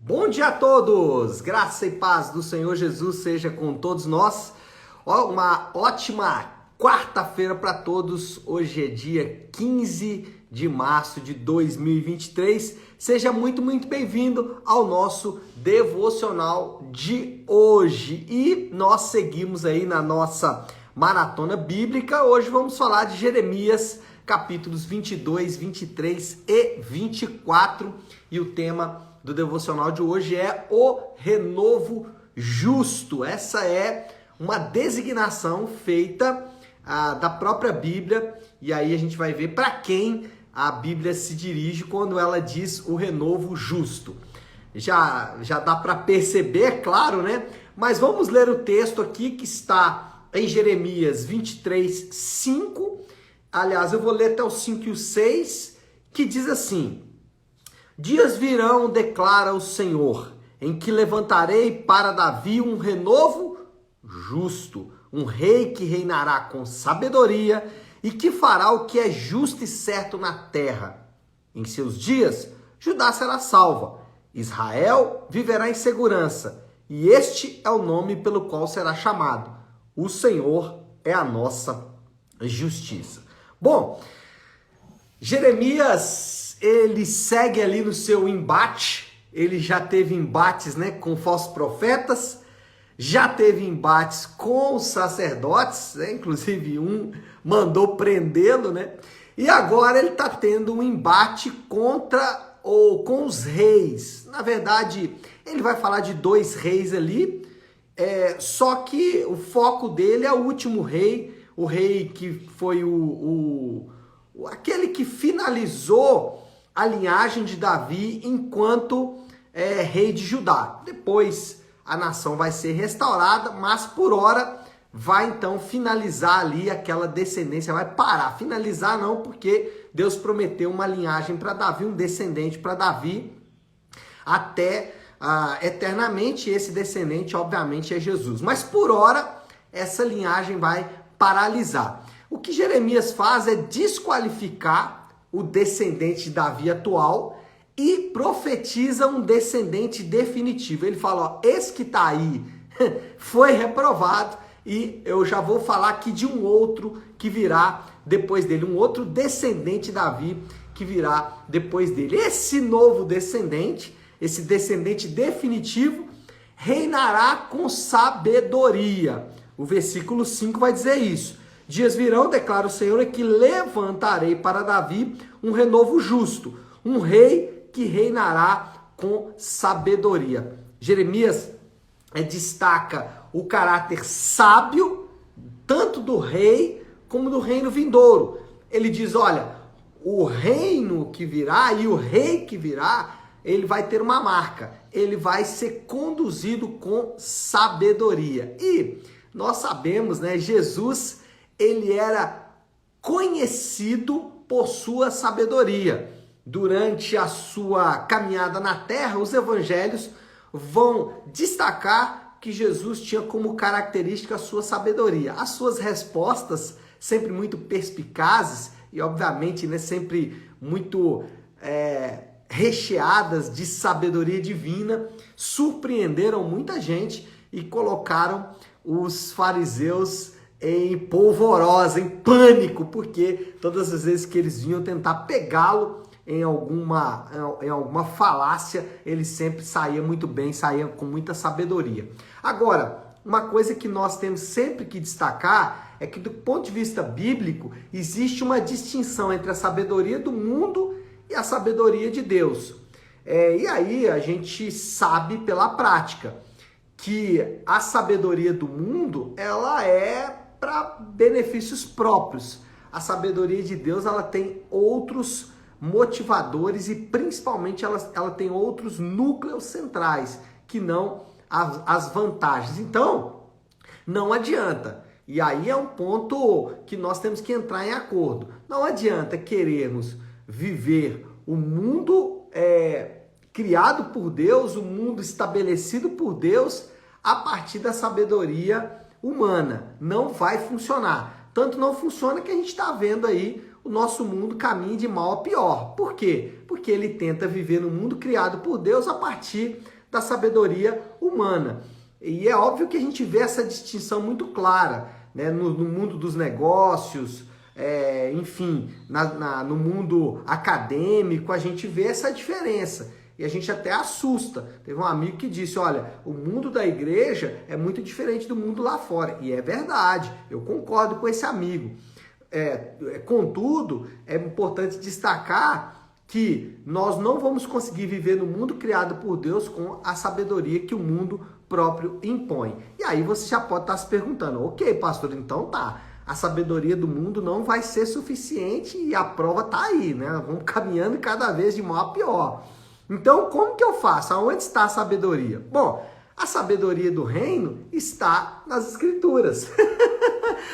Bom dia a todos! Graça e paz do Senhor Jesus seja com todos nós. Uma ótima quarta-feira para todos. Hoje é dia 15 de março de 2023. Seja muito bem-vindo ao nosso devocional de hoje. E nós seguimos aí na nossa maratona bíblica. Hoje vamos falar de Jeremias, capítulos 22, 23 e 24. E o tema do devocional de hoje é o renovo justo. Essa é uma designação feita da própria Bíblia, e aí a gente vai ver para quem a Bíblia se dirige quando ela diz o renovo justo. Já dá para perceber, é claro, né? Mas vamos ler o texto aqui que está em Jeremias 23, 5. Aliás, eu vou ler até o 5 e o 6, que diz assim: Dias virão, declara o Senhor, em que levantarei para Davi um renovo justo, um rei que reinará com sabedoria e que fará o que é justo e certo na terra. Em seus dias, Judá será salva, Israel viverá em segurança, e este é o nome pelo qual será chamado: o Senhor é a nossa justiça. Bom, Jeremias, ele segue ali no seu embate. Ele já teve embates, né, com falsos profetas, já teve embates com os sacerdotes, né, inclusive um mandou prendê-lo, né? E agora ele está tendo um embate com os reis. Na verdade, ele vai falar de dois reis ali, só que o foco dele é o último rei, o rei que foi aquele que finalizou a linhagem de Davi enquanto rei de Judá. Depois a nação vai ser restaurada, mas por hora vai então finalizar ali aquela descendência, vai parar. Finalizar não, porque Deus prometeu uma linhagem para Davi, um descendente para Davi até eternamente. Esse descendente obviamente é Jesus, mas por hora essa linhagem vai paralisar. O que Jeremias faz é desqualificar o descendente de Davi atual e profetiza um descendente definitivo. Ele fala, esse que está aí foi reprovado, e eu já vou falar aqui de um outro que virá depois dele, um outro descendente de Davi que virá depois dele. Esse novo descendente, esse descendente definitivo, reinará com sabedoria. O versículo 5 vai dizer isso. Dias virão, declara o Senhor, é que levantarei para Davi um renovo justo, um rei que reinará com sabedoria. Jeremias destaca o caráter sábio, tanto do rei como do reino vindouro. Ele diz, olha, o reino que virá e o rei que virá, ele vai ter uma marca, ele vai ser conduzido com sabedoria. E nós sabemos, né, Jesus, ele era conhecido por sua sabedoria. Durante a sua caminhada na terra, os evangelhos vão destacar que Jesus tinha como característica a sua sabedoria. As suas respostas, sempre muito perspicazes e, obviamente, né, sempre muito recheadas de sabedoria divina, surpreenderam muita gente e colocaram os fariseus em polvorosa, em pânico, porque todas as vezes que eles vinham tentar pegá-lo em alguma falácia, ele sempre saía muito bem, saía com muita sabedoria. Agora, uma coisa que nós temos sempre que destacar é que, do ponto de vista bíblico, existe uma distinção entre a sabedoria do mundo e a sabedoria de Deus. E aí a gente sabe pela prática que a sabedoria do mundo, ela é para benefícios próprios. A sabedoria de Deus, ela tem outros motivadores e principalmente ela tem outros núcleos centrais que não as vantagens. Então, não adianta. E aí é um ponto que nós temos que entrar em acordo. Não adianta querermos viver o mundo criado por Deus, o mundo estabelecido por Deus, a partir da sabedoria humana. Não vai funcionar. Tanto não funciona que a gente está vendo aí o nosso mundo caminha de mal a pior. Por quê? Porque ele tenta viver no mundo criado por Deus a partir da sabedoria humana. E é óbvio que a gente vê essa distinção muito clara, né? No mundo dos negócios, enfim, no mundo acadêmico, a gente vê essa diferença. E a gente até assusta. Teve um amigo que disse, olha, o mundo da igreja é muito diferente do mundo lá fora. E é verdade, eu concordo com esse amigo. Contudo, é importante destacar que nós não vamos conseguir viver no mundo criado por Deus com a sabedoria que o mundo próprio impõe. E aí você já pode estar se perguntando, ok, pastor, então tá, a sabedoria do mundo não vai ser suficiente e a prova tá aí, né? Vamos caminhando cada vez de mal a pior. Então, como que eu faço? Aonde está a sabedoria? Bom, a sabedoria do reino está nas Escrituras.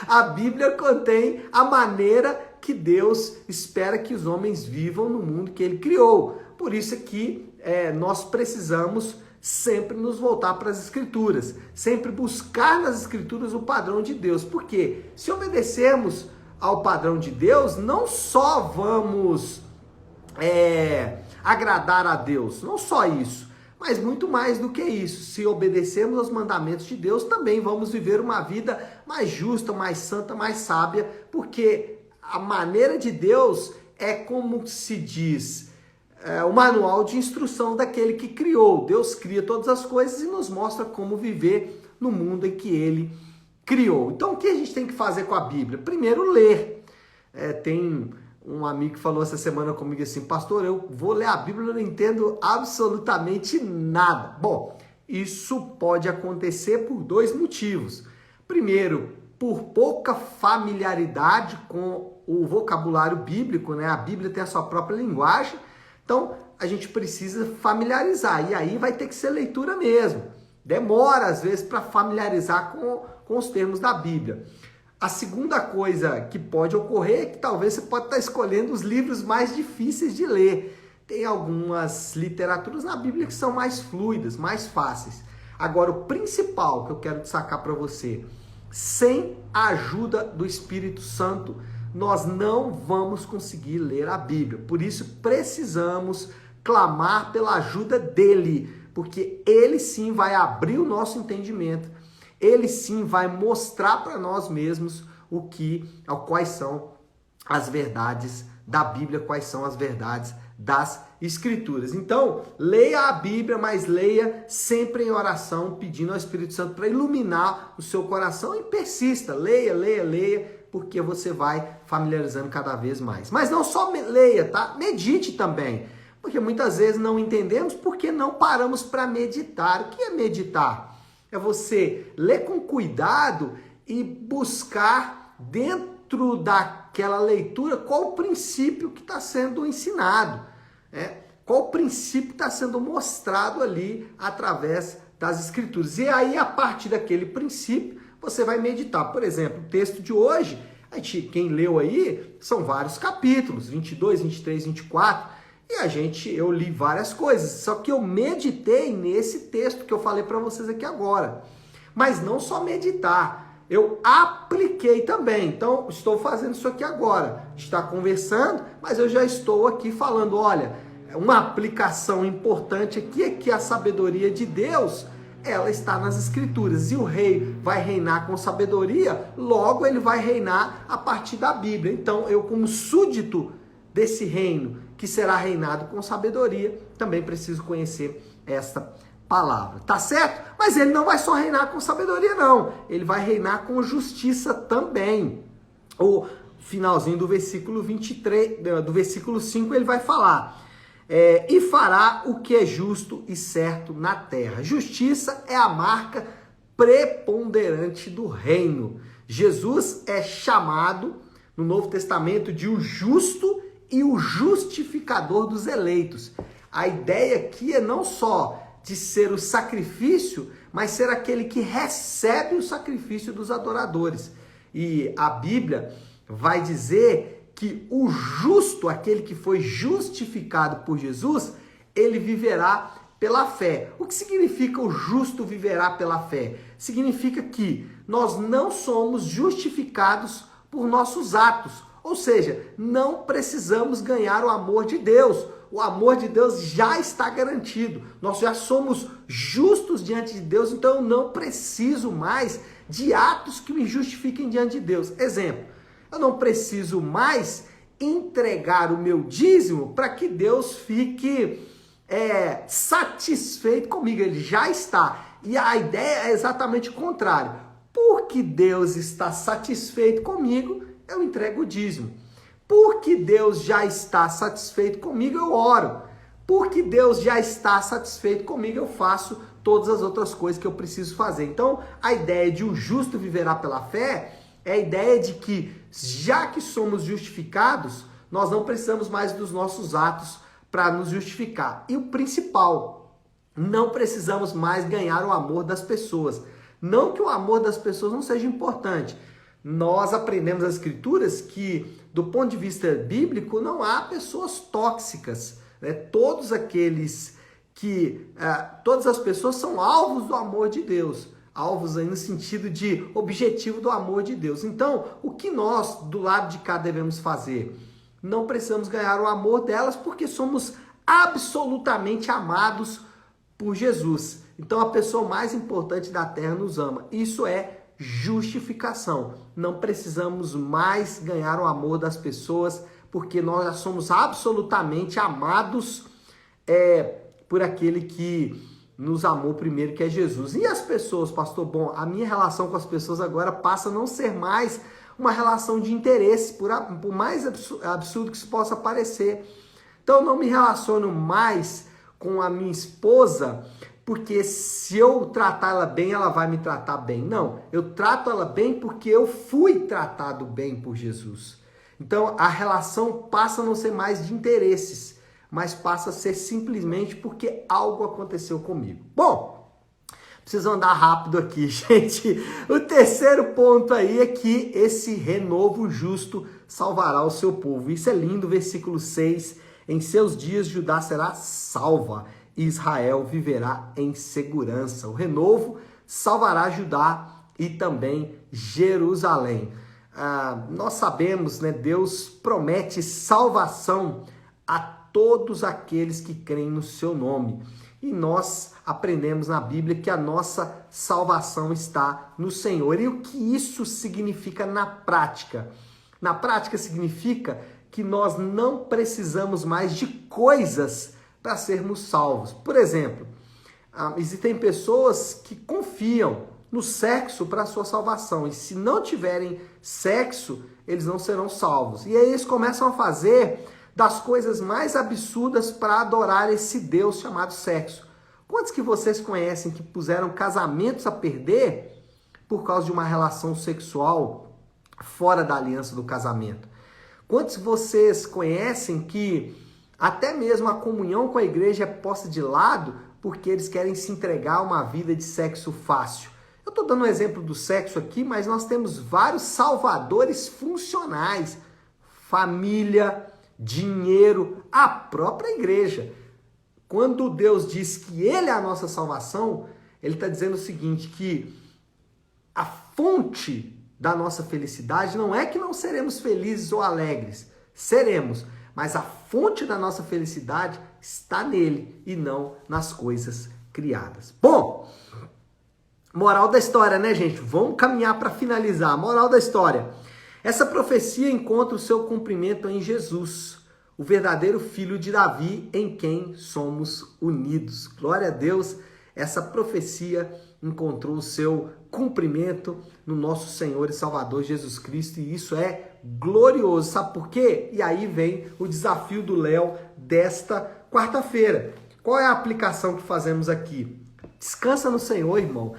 A Bíblia contém a maneira que Deus espera que os homens vivam no mundo que Ele criou. Por isso que nós precisamos sempre nos voltar para as Escrituras, sempre buscar nas Escrituras o padrão de Deus. Porque se obedecermos ao padrão de Deus, não só vamos agradar a Deus, não só isso, mas muito mais do que isso. Se obedecermos aos mandamentos de Deus, também vamos viver uma vida mais justa, mais santa, mais sábia, porque a maneira de Deus é como se diz, o manual de instrução daquele que criou. Deus cria todas as coisas e nos mostra como viver no mundo em que Ele criou. Então, o que a gente tem que fazer com a Bíblia? Primeiro, ler. Tem um amigo que falou essa semana comigo assim, pastor, eu vou ler a Bíblia e não entendo absolutamente nada. Bom, isso pode acontecer por dois motivos. Primeiro, por pouca familiaridade com o vocabulário bíblico, né? A Bíblia tem a sua própria linguagem, então a gente precisa familiarizar, e aí vai ter que ser leitura mesmo. Demora, às vezes, para familiarizar com os termos da Bíblia. A segunda coisa que pode ocorrer é que talvez você pode estar escolhendo os livros mais difíceis de ler. Tem algumas literaturas na Bíblia que são mais fluidas, mais fáceis. Agora, o principal que eu quero destacar para você, sem a ajuda do Espírito Santo, nós não vamos conseguir ler a Bíblia. Por isso, precisamos clamar pela ajuda dele, porque ele sim vai abrir o nosso entendimento. Ele sim vai mostrar para nós mesmos quais são as verdades da Bíblia, quais são as verdades das Escrituras. Então, leia a Bíblia, mas leia sempre em oração, pedindo ao Espírito Santo para iluminar o seu coração e persista. Leia, leia, leia, porque você vai familiarizando cada vez mais. Mas não só leia, tá? Medite também, porque muitas vezes não entendemos porque não paramos para meditar. O que é meditar? É você ler com cuidado e buscar dentro daquela leitura qual o princípio que está sendo ensinado, qual o princípio que está sendo mostrado ali através das Escrituras. E aí, a partir daquele princípio, você vai meditar. Por exemplo, o texto de hoje, quem leu aí, são vários capítulos, 22, 23, 24, e eu li várias coisas, só que eu meditei nesse texto que eu falei para vocês aqui agora. Mas não só meditar, eu apliquei também. Então, estou fazendo isso aqui agora. Está conversando, mas eu já estou aqui falando, olha, uma aplicação importante aqui é que a sabedoria de Deus, ela está nas Escrituras. E o rei vai reinar com sabedoria, logo ele vai reinar a partir da Bíblia. Então, eu como súdito desse reino, que será reinado com sabedoria, também preciso conhecer esta palavra, tá certo? Mas ele não vai só reinar com sabedoria, não. Ele vai reinar com justiça também. O finalzinho do versículo 23, do versículo 5, ele vai falar, e fará o que é justo e certo na terra. Justiça é a marca preponderante do reino. Jesus é chamado no Novo Testamento de o justo e o justificador dos eleitos. A ideia aqui é não só de ser o sacrifício, mas ser aquele que recebe o sacrifício dos adoradores. E a Bíblia vai dizer que o justo, aquele que foi justificado por Jesus, ele viverá pela fé. O que significa o justo viverá pela fé? Significa que nós não somos justificados por nossos atos, Ou seja, não precisamos ganhar o amor de Deus. O amor de Deus já está garantido. Nós já somos justos diante de Deus, então eu não preciso mais de atos que me justifiquem diante de Deus. Exemplo, eu não preciso mais entregar o meu dízimo para que Deus fique satisfeito comigo. Ele já está. E a ideia é exatamente o contrário. Porque Deus está satisfeito comigo, eu entrego o dízimo. Porque Deus já está satisfeito comigo, eu oro. Porque Deus já está satisfeito comigo, eu faço todas as outras coisas que eu preciso fazer. Então, a ideia de o justo viverá pela fé é a ideia de que, já que somos justificados, nós não precisamos mais dos nossos atos para nos justificar. E o principal, não precisamos mais ganhar o amor das pessoas. Não que o amor das pessoas não seja importante. Nós aprendemos nas Escrituras que, do ponto de vista bíblico, não há pessoas tóxicas. Né? Todas as pessoas são alvos do amor de Deus. Alvos aí no sentido de objetivo do amor de Deus. Então, o que nós, do lado de cá, devemos fazer? Não precisamos ganhar o amor delas porque somos absolutamente amados por Jesus. Então, a pessoa mais importante da terra nos ama. Isso é justificação. Não precisamos mais ganhar o amor das pessoas porque nós já somos absolutamente amados por aquele que nos amou primeiro, que é Jesus. E as pessoas, pastor? Bom, a minha relação com as pessoas agora passa a não ser mais uma relação de interesse, por mais absurdo que isso possa parecer. Então, eu não me relaciono mais com a minha esposa porque se eu tratar ela bem, ela vai me tratar bem. Não, eu trato ela bem porque eu fui tratado bem por Jesus. Então, a relação passa a não ser mais de interesses, mas passa a ser simplesmente porque algo aconteceu comigo. Bom, preciso andar rápido aqui, gente. O terceiro ponto aí é que esse renovo justo salvará o seu povo. Isso é lindo, versículo 6. Em seus dias Judá será salva, e Israel viverá em segurança. O renovo salvará Judá e também Jerusalém. Nós sabemos, né, Deus promete salvação a todos aqueles que creem no seu nome. E nós aprendemos na Bíblia que a nossa salvação está no Senhor. E o que isso significa na prática? Na prática significa que nós não precisamos mais de coisas para sermos salvos. Por exemplo, existem pessoas que confiam no sexo para a sua salvação. E se não tiverem sexo, eles não serão salvos. E aí eles começam a fazer das coisas mais absurdas para adorar esse Deus chamado sexo. Quantos que vocês conhecem que puseram casamentos a perder por causa de uma relação sexual fora da aliança do casamento? Quantos vocês conhecem que até mesmo a comunhão com a igreja é posta de lado porque eles querem se entregar a uma vida de sexo fácil? Eu estou dando um exemplo do sexo aqui, mas nós temos vários salvadores funcionais. Família, dinheiro, a própria igreja. Quando Deus diz que Ele é a nossa salvação, Ele está dizendo o seguinte, que a fonte da nossa felicidade não é que não seremos felizes ou alegres. Seremos, mas a fonte da nossa felicidade está nele e não nas coisas criadas. Bom, moral da história, né, gente? Vamos caminhar para finalizar. Moral da história. Essa profecia encontra o seu cumprimento em Jesus, o verdadeiro filho de Davi, em quem somos unidos. Glória a Deus, essa profecia encontrou o seu cumprimento no nosso Senhor e Salvador Jesus Cristo, e isso é glorioso. Sabe por quê? E aí vem o desafio do Léo desta quarta-feira. Qual é a aplicação que fazemos aqui? Descansa no Senhor, irmão.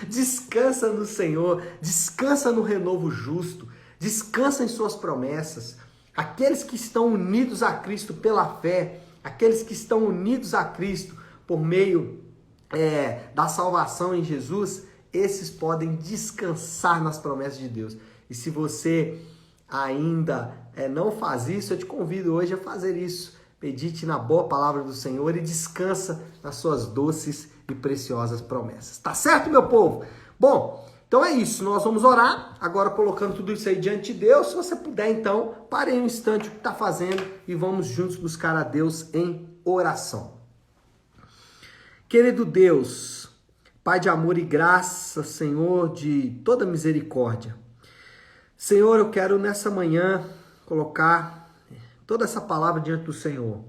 Descansa no Senhor, descansa no renovo justo, descansa em suas promessas. Aqueles que estão unidos a Cristo pela fé, aqueles que estão unidos a Cristo por meio da salvação em Jesus, esses podem descansar nas promessas de Deus. E se você ainda não faz isso, eu te convido hoje a fazer isso. Medite na boa palavra do Senhor e descansa nas suas doces e preciosas promessas. Tá certo, meu povo? Bom, Então é isso, nós vamos orar, agora colocando tudo isso aí diante de Deus. Se você puder, então, pare um instante o que está fazendo e vamos juntos buscar a Deus em oração. Querido Deus, Pai de amor e graça, Senhor, de toda misericórdia. Senhor, eu quero nessa manhã colocar toda essa palavra diante do Senhor.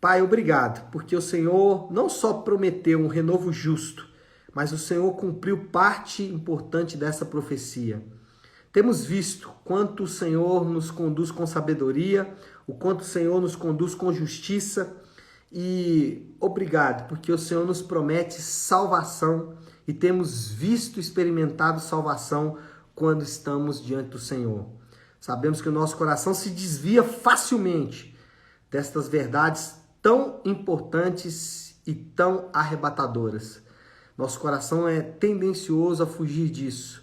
Pai, obrigado, porque o Senhor não só prometeu um renovo justo, mas o Senhor cumpriu parte importante dessa profecia. Temos visto quanto o Senhor nos conduz com sabedoria, o quanto o Senhor nos conduz com justiça, e obrigado, porque o Senhor nos promete salvação e temos visto e experimentado salvação quando estamos diante do Senhor. Sabemos que o nosso coração se desvia facilmente destas verdades tão importantes e tão arrebatadoras. Nosso coração é tendencioso a fugir disso,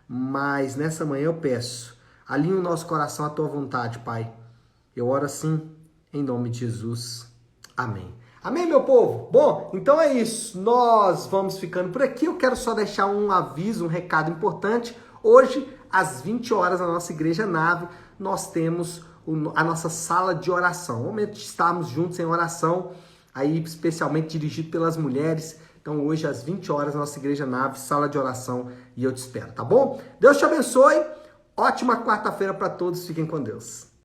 mas nessa manhã eu peço, alinhe o nosso coração à tua vontade, Pai. Eu oro assim, em nome de Jesus. Amém. Amém, meu povo? Bom, então é isso. Nós vamos ficando por aqui. Eu quero só deixar um aviso, um recado importante. Hoje, às 20 horas, na nossa Igreja Nave, nós temos a nossa sala de oração. O momento de estarmos juntos em oração, aí especialmente dirigido pelas mulheres. Então hoje às 20 horas, nossa Igreja Nave, sala de oração, e eu te espero, tá bom? Deus te abençoe, ótima quarta-feira para todos, fiquem com Deus.